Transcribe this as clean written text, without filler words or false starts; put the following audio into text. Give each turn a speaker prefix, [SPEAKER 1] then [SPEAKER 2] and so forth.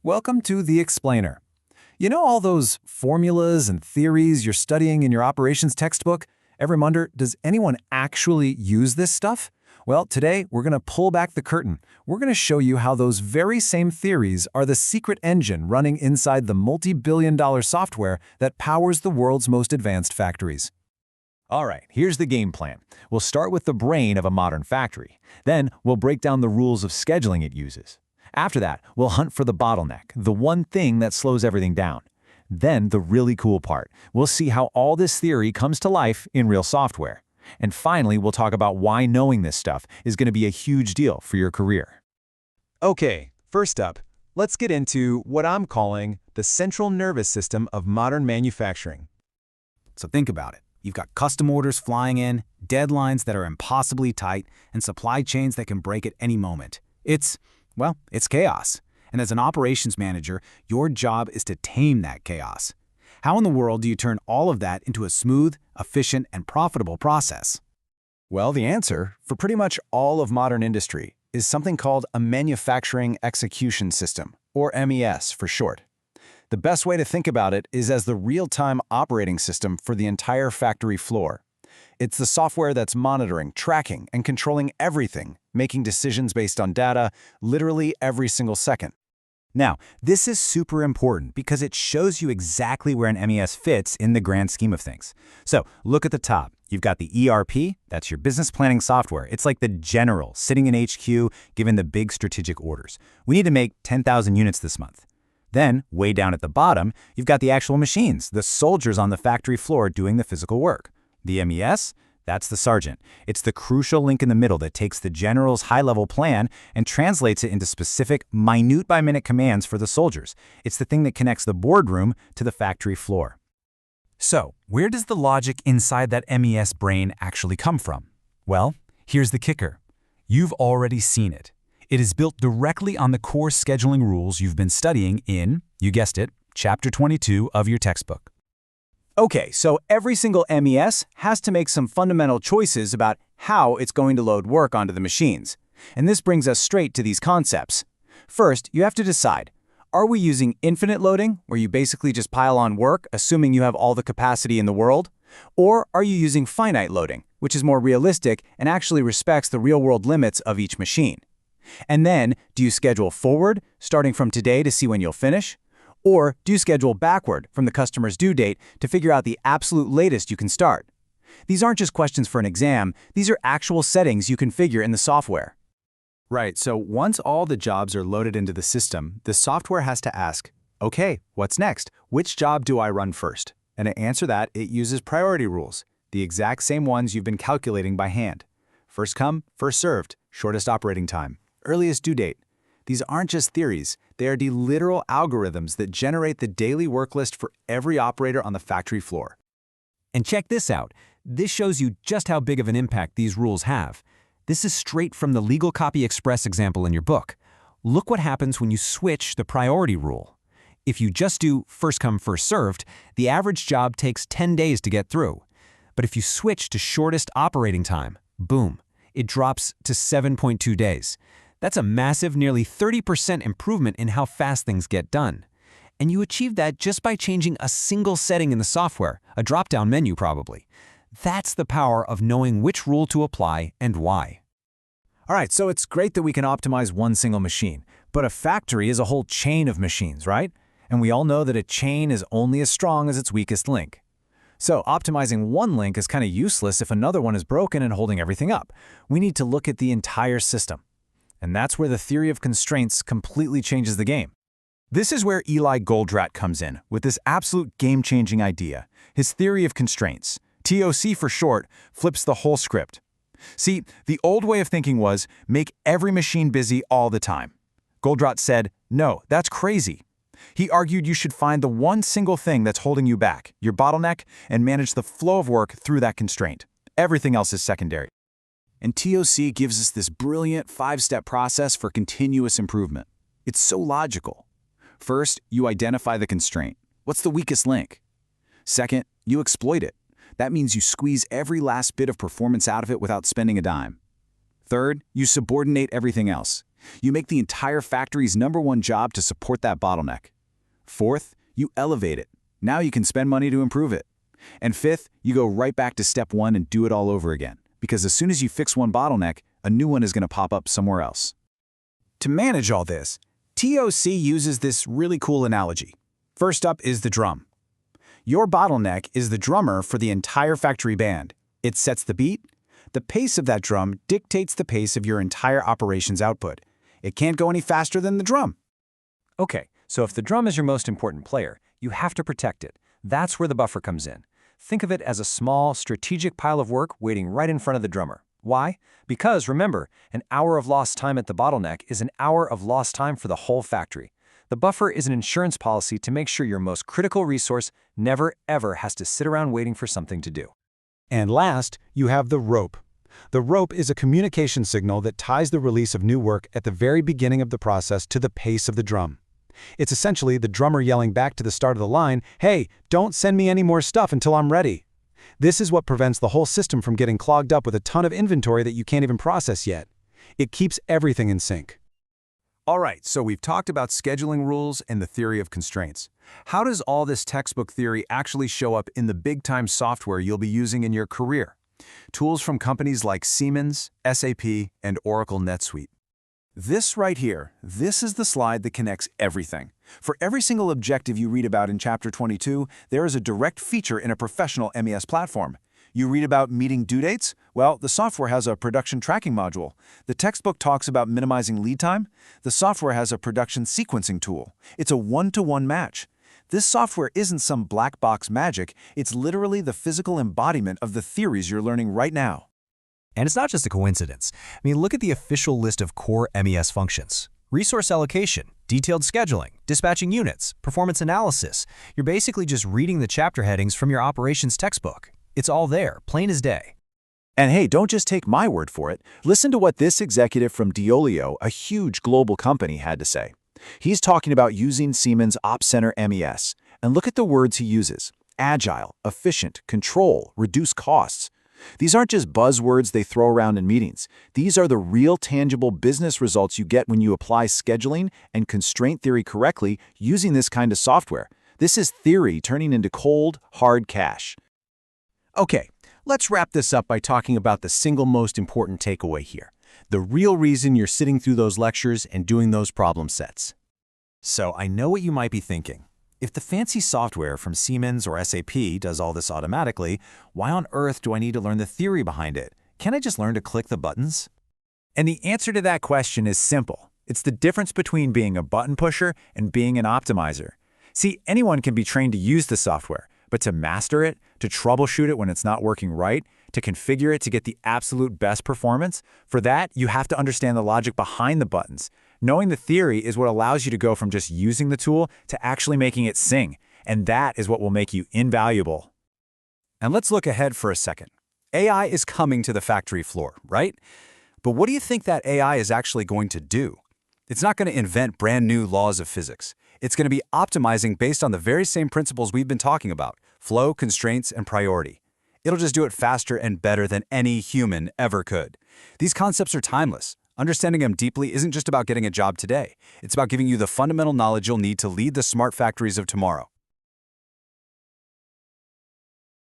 [SPEAKER 1] Welcome to The Explainer. You know all those formulas and theories you're studying in your operations textbook? Every Monday, does anyone actually use this stuff? Well, today we're going to pull back the curtain. We're going to show you how those very same theories are the secret engine running inside the multi-billion-dollar software that powers the world's most advanced factories. All right, here's the game plan. We'll start with the brain of a modern factory. Then we'll break down the rules of scheduling it uses. After that, we'll hunt for the bottleneck, the one thing that slows everything down. Then the really cool part, we'll see how all this theory comes to life in real software. And finally, we'll talk about why knowing this stuff is going to be a huge deal for your career.
[SPEAKER 2] Okay, first up, let's get into what I'm calling the central nervous system of modern manufacturing.
[SPEAKER 3] So think about it. You've got custom orders flying in, deadlines that are impossibly tight, and supply chains that can break at any moment. It's chaos. And as an operations manager, your job is to tame that chaos. How in the world do you turn all of that into a smooth, efficient, and profitable process?
[SPEAKER 2] Well, the answer for pretty much all of modern industry is something called a manufacturing execution system, or MES for short. The best way to think about it is as the real-time operating system for the entire factory floor. It's the software that's monitoring, tracking, and controlling everything, making decisions based on data literally every single second.
[SPEAKER 3] Now, this is super important because it shows you exactly where an MES fits in the grand scheme of things. So, look at the top. You've got the ERP, that's your business planning software. It's like the general sitting in HQ given the big strategic orders. We need to make 10,000 units this month. Then, way down at the bottom, you've got the actual machines, the soldiers on the factory floor doing the physical work. The MES, that's the sergeant. It's the crucial link in the middle that takes the general's high-level plan and translates it into specific, minute-by-minute commands for the soldiers. It's the thing that connects the boardroom to the factory floor.
[SPEAKER 1] So, where does the logic inside that MES brain actually come from? Well, here's the kicker. You've already seen it. It is built directly on the core scheduling rules you've been studying in, you guessed it, Chapter 22 of your textbook.
[SPEAKER 2] Okay, so every single MES has to make some fundamental choices about how it's going to load work onto the machines. And this brings us straight to these concepts. First, you have to decide, are we using infinite loading, where you basically just pile on work, assuming you have all the capacity in the world? Or are you using finite loading, which is more realistic and actually respects the real-world limits of each machine? And then, do you schedule forward, starting from today to see when you'll finish? Or do you schedule backward from the customer's due date to figure out the absolute latest you can start? These aren't just questions for an exam, these are actual settings you configure in the software. Right, so once all the jobs are loaded into the system, the software has to ask, okay, what's next? Which job do I run first? And to answer that, it uses priority rules, the exact same ones you've been calculating by hand. First come, first served, shortest operating time, earliest due date. These aren't just theories, they are the literal algorithms that generate the daily work list for every operator on the factory floor.
[SPEAKER 1] And check this out. This shows you just how big of an impact these rules have. This is straight from the Legal Copy Express example in your book. Look what happens when you switch the priority rule. If you just do first come, first served, the average job takes 10 days to get through. But if you switch to shortest operating time, boom, it drops to 7.2 days. That's a massive, nearly 30% improvement in how fast things get done. And you achieve that just by changing a single setting in the software, a drop-down menu probably. That's the power of knowing which rule to apply and why.
[SPEAKER 2] All right, so it's great that we can optimize one single machine, but a factory is a whole chain of machines, right? And we all know that a chain is only as strong as its weakest link. So optimizing one link is kind of useless if another one is broken and holding everything up. We need to look at the entire system. And that's where the theory of constraints completely changes the game. This is where Eli Goldratt comes in with this absolute game-changing idea. His theory of constraints, TOC for short, flips the whole script. See, the old way of thinking was make every machine busy all the time. Goldratt said, no, that's crazy. He argued you should find the one single thing that's holding you back, your bottleneck, and manage the flow of work through that constraint. Everything else is secondary. And TOC gives us this brilliant 5-step process for continuous improvement. It's so logical. First, you identify the constraint. What's the weakest link? Second, you exploit it. That means you squeeze every last bit of performance out of it without spending a dime. Third, you subordinate everything else.
[SPEAKER 3] You make the entire factory's #1 job to support that bottleneck. Fourth, you elevate it. Now you can spend money to improve it. And fifth, you go right back to step 1 and do it all over again. Because as soon as you fix one bottleneck, a new one is going to pop up somewhere else.
[SPEAKER 2] To manage all this, TOC uses this really cool analogy. First up is the drum. Your bottleneck is the drummer for the entire factory band. It sets the beat. The pace of that drum dictates the pace of your entire operations output. It can't go any faster than the drum.
[SPEAKER 1] Okay, so if the drum is your most important player, you have to protect it. That's where the buffer comes in. Think of it as a small, strategic pile of work waiting right in front of the drummer. Why? Because, remember, an hour of lost time at the bottleneck is an hour of lost time for the whole factory. The buffer is an insurance policy to make sure your most critical resource never, ever has to sit around waiting for something to do.
[SPEAKER 4] And last, you have the rope. The rope is a communication signal that ties the release of new work at the very beginning of the process to the pace of the drum. It's essentially the drummer yelling back to the start of the line, "Hey, don't send me any more stuff until I'm ready." This is what prevents the whole system from getting clogged up with a ton of inventory that you can't even process yet. It keeps everything in sync.
[SPEAKER 1] All right, so we've talked about scheduling rules and the theory of constraints. How does all this textbook theory actually show up in the big-time software you'll be using in your career? Tools from companies like Siemens, SAP, and Oracle NetSuite. This right here, this is the slide that connects everything. For every single objective you read about in Chapter 22, there is a direct feature in a professional MES platform. You read about meeting due dates? Well, the software has a production tracking module. The textbook talks about minimizing lead time. The software has a production sequencing tool. It's a one-to-one match. This software isn't some black box magic. It's literally the physical embodiment of the theories you're learning right now.
[SPEAKER 5] And it's not just a coincidence. I mean, look at the official list of core MES functions. Resource allocation, detailed scheduling, dispatching units, performance analysis. You're basically just reading the chapter headings from your operations textbook. It's all there, plain as day.
[SPEAKER 3] And hey, don't just take my word for it. Listen to what this executive from Diolio, a huge global company, had to say. He's talking about using Siemens OpsCenter MES. And look at the words he uses: agile, efficient, control, reduce costs. These aren't just buzzwords they throw around in meetings. These are the real tangible business results you get when you apply scheduling and constraint theory correctly using this kind of software. This is theory turning into cold, hard cash.
[SPEAKER 2] Okay, let's wrap this up by talking about the single most important takeaway here. The real reason you're sitting through those lectures and doing those problem sets.
[SPEAKER 1] So I know what you might be thinking. If the fancy software from Siemens or SAP does all this automatically, why on earth do I need to learn the theory behind it? Can't I just learn to click the buttons?
[SPEAKER 2] And the answer to that question is simple. It's the difference between being a button pusher and being an optimizer. See, anyone can be trained to use the software, but to master it, to troubleshoot it when it's not working right, to configure it to get the absolute best performance, for that, you have to understand the logic behind the buttons. Knowing the theory is what allows you to go from just using the tool to actually making it sing, and that is what will make you invaluable.
[SPEAKER 1] And let's look ahead for a second. AI is coming to the factory floor, right? But what do you think that AI is actually going to do? It's not going to invent brand new laws of physics. It's going to be optimizing based on the very same principles we've been talking about: flow, constraints, and priority. It'll just do it faster and better than any human ever could. These concepts are timeless. Understanding them deeply isn't just about getting a job today. It's about giving you the fundamental knowledge you'll need to lead the smart factories of tomorrow.